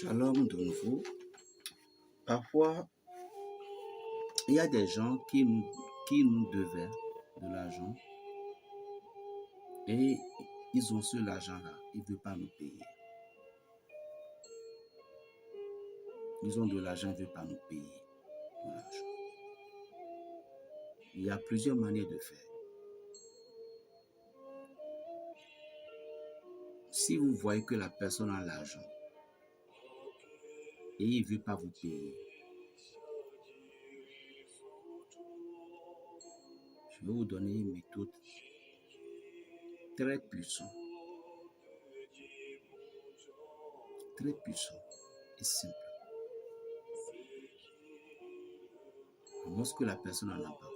Shalom de nouveau. Parfois, il y a des gens qui nous devaient de l'argent et ils ont ce l'argent-là, ils ne veulent pas nous payer. Ils ont de l'argent, ils ne veulent pas nous payer de l'argent. Il y a plusieurs manières de faire. Si vous voyez que la personne a l'argent et il ne veut pas vous payer, je vais vous donner une méthode très puissante et simple. À moins que la personne en a pas.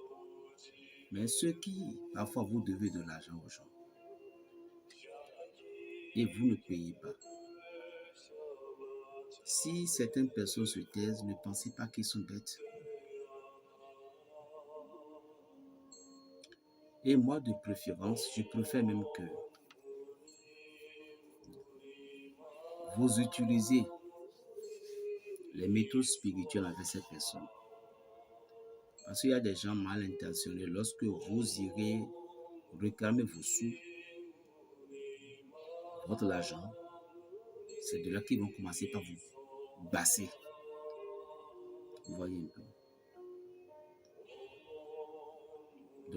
Mais ceux qui, parfois, vous devez de l'argent aux gens et vous ne payez pas. Si certaines personnes se taisent, ne pensez pas qu'ils sont bêtes. Et moi, de préférence, je préfère même que vous utilisez les méthodes spirituelles avec cette personne. Parce qu'il y a des gens mal intentionnés. Lorsque vous irez réclamer vos sous, votre argent, c'est de là qu'ils vont commencer par vous basser. Vous voyez un peu.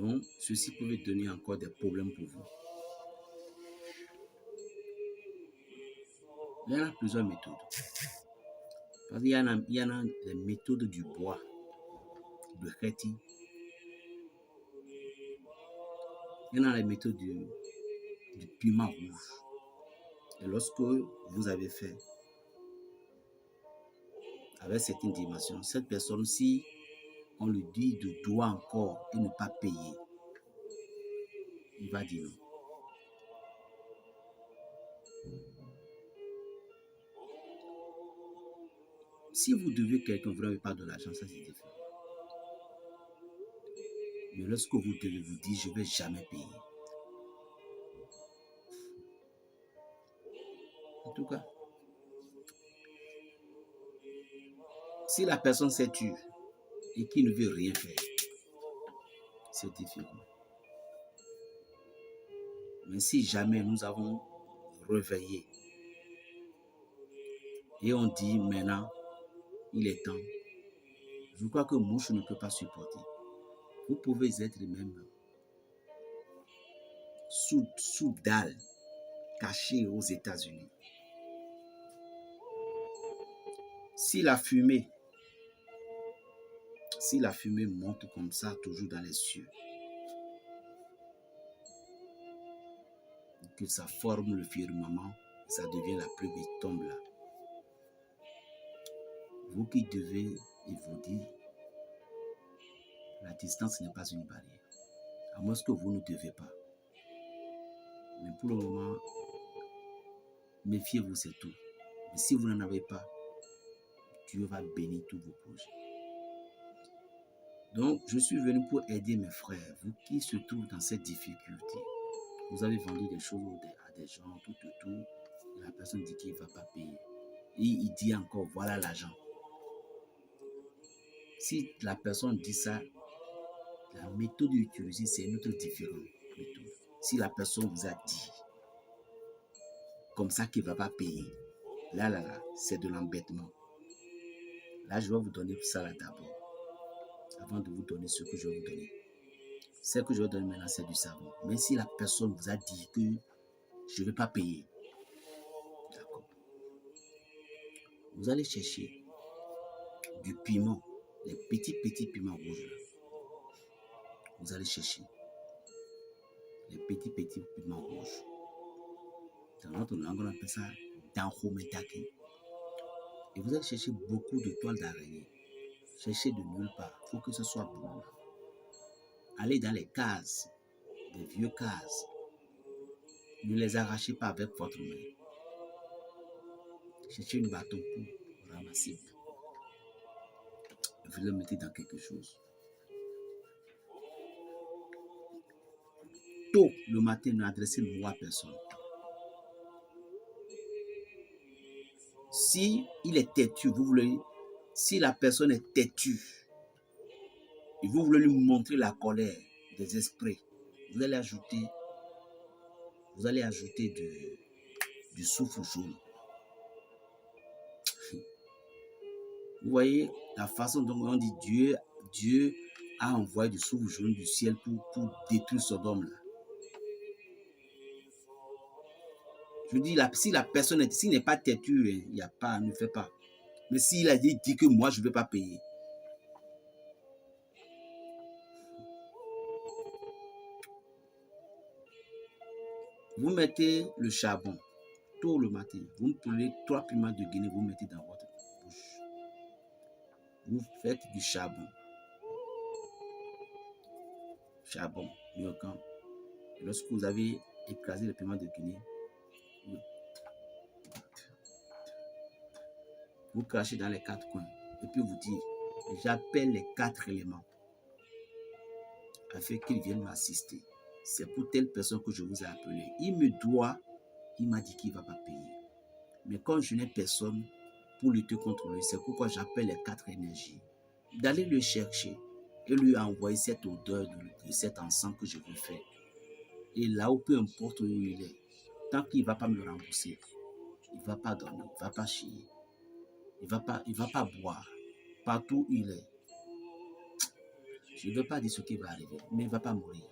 Donc, ceci peut donner encore des problèmes pour vous. Il y en a plusieurs méthodes. Parce qu'il y en a les méthodes du bois, de Kheti. Il y en a les méthodes du piment rouge. Et lorsque vous avez fait avec certaines dimensions, cette personne, si on lui dit de doit encore et ne pas payer, il va dire non. Si vous devez quelqu'un, vous n'avez pas de l'argent, ça c'est différent. Mais lorsque vous devez vous dire, je ne vais jamais payer. En tout cas, si la personne s'est tue et qui ne veut rien faire, c'est différent. Mais si jamais nous avons réveillé et on dit maintenant, il est temps, je crois que mouche ne peut pas supporter. Vous pouvez être même sous dalle, caché aux États-Unis. Si la fumée monte comme ça, toujours dans les cieux, que ça forme le firmament, ça devient la pluie qui tombe là. Vous qui devez, il vous dit, la distance n'est pas une barrière. À moins que vous ne devez pas. Mais pour le moment, méfiez-vous, c'est tout. Mais si vous n'en avez pas, Dieu va bénir tous vos projets. Donc, je suis venu pour aider mes frères, vous qui se trouvent dans cette difficulté. Vous avez vendu des choses à des gens, tout, et la personne dit qu'il ne va pas payer. Et il dit encore, voilà l'argent. Si la personne dit ça, la méthode utilisée, c'est une autre différente méthode. Si la personne vous a dit, comme ça qu'il ne va pas payer, là, c'est de l'embêtement. Là, je vais vous donner ça là d'abord, avant de vous donner ce que je vais vous donner. Ce que je vais donner maintenant, c'est du savon. Mais si la personne vous a dit que je ne vais pas payer, d'accord, vous allez chercher du piment, les petits piments rouges là. Vous allez chercher les petits piments rouges. Dans notre langue, on appelle ça danhometaki. Et vous allez chercher beaucoup de toiles d'araignée. Cherchez de nulle part. Il faut que ce soit bon. Allez dans les cases, des vieux cases. Ne les arrachez pas avec votre main. Cherchez une bâton pour ramasser. Vous le mettez dans quelque chose. Tôt le matin, ne adressez le mot à personne. Si il est têtu, vous voulez, si la personne est têtue, et vous voulez lui montrer la colère des esprits, vous allez ajouter du soufre jaune. Vous voyez la façon dont on dit Dieu a envoyé du soufre jaune du ciel pour détruire Sodome là. Je dis, si la personne n'est pas têtue, il n'y a pas, ne fait pas. Mais s'il a dit que moi, je ne vais pas payer. Vous mettez le charbon tôt le matin. Vous prenez 3 piments de Guinée, vous mettez dans votre bouche. Vous faites du charbon. Charbon, miocan. Lorsque vous avez écrasé le piment de Guinée, vous crachez dans les 4 coins. Et puis vous dites, j'appelle les 4 éléments afin qu'ils viennent m'assister. C'est pour telle personne que je vous ai appelé. Il m'a dit qu'il ne va pas payer. Mais quand je n'ai personne pour lutter contre lui, c'est pourquoi j'appelle les 4 énergies. D'aller le chercher et lui envoyer cette odeur de cet encens que je veux faire. Et là où peu importe où il est, tant qu'il ne va pas me rembourser, il ne va pas dormir, il ne va pas chier, il ne va pas boire. Partout où il est, je ne veux pas dire ce qui va arriver, mais il ne va pas mourir.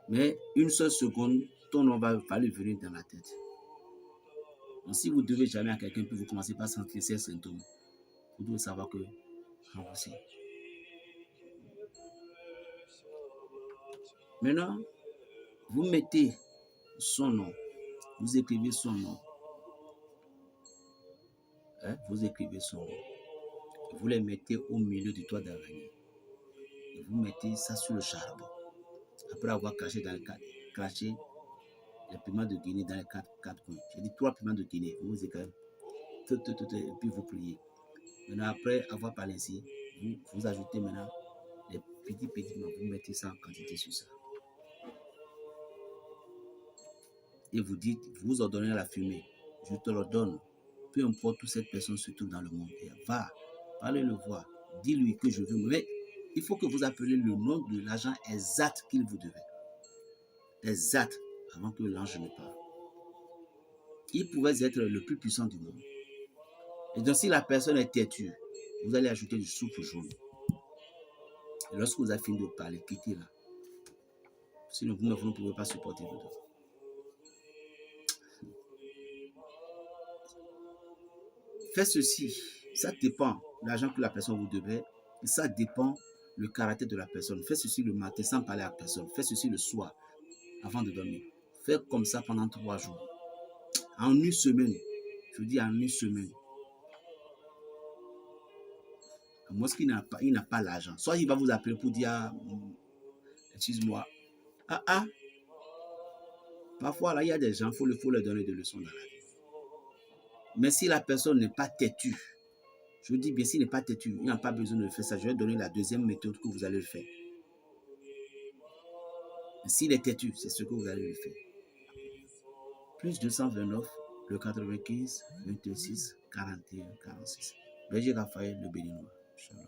Mais une seule seconde, ton nom va lui venir dans la tête. Donc, si vous devez jamais à quelqu'un, puis vous commencez par sentir ces symptômes, vous devez savoir que rembourser. Maintenant, vous mettez son nom, vous écrivez son nom. Vous écrivez son nom. Vous les mettez au milieu du toit d'araignée. Et vous mettez ça sur le charbon. Après avoir craché dans les 4, craché les piments de Guinée dans les 4 coins. J'ai dit 3 piments de Guinée. Vous écrivez, et puis vous priez. Maintenant, après avoir parlé ainsi, vous ajoutez maintenant les petits piments. Vous mettez ça en quantité sur ça. Et vous dites, vous ordonnez la fumée. Je te l'ordonne. Peu importe où cette personne se trouve dans le monde. Et va, parlez-le voir. Dis-lui que je veux. Mais il faut que vous appeliez le nom de l'agent exact qu'il vous devait. Exact, avant que l'ange ne parle. Il pouvait être le plus puissant du monde. Et donc, si la personne est têtue, vous allez ajouter du soufre jaune. Et lorsque vous avez fini de parler, quittez là. Sinon, vous ne pouvez pas supporter dedans. Faites ceci. Ça dépend de l'argent que la personne vous devait. Et ça dépend le caractère de la personne. Faites ceci le matin sans parler à personne. Faites ceci le soir avant de dormir. Faites comme ça pendant 3 jours. En une semaine. Je dis en une semaine. Moi, ce qu'il n'a pas l'argent. Soit il va vous appeler pour dire, excuse-moi. Parfois, là, il y a des gens, il faut leur donner des leçons dans la vie. Mais si la personne n'est pas têtue, je vous dis bien, s'il n'est pas têtu, il n'a pas besoin de faire ça. Je vais donner la deuxième méthode que vous allez le faire. S'il est têtu, c'est ce que vous allez le faire. Plus 229, le 95, 26, 41, 46. Belgique Raphaël, le béninois. Shalom.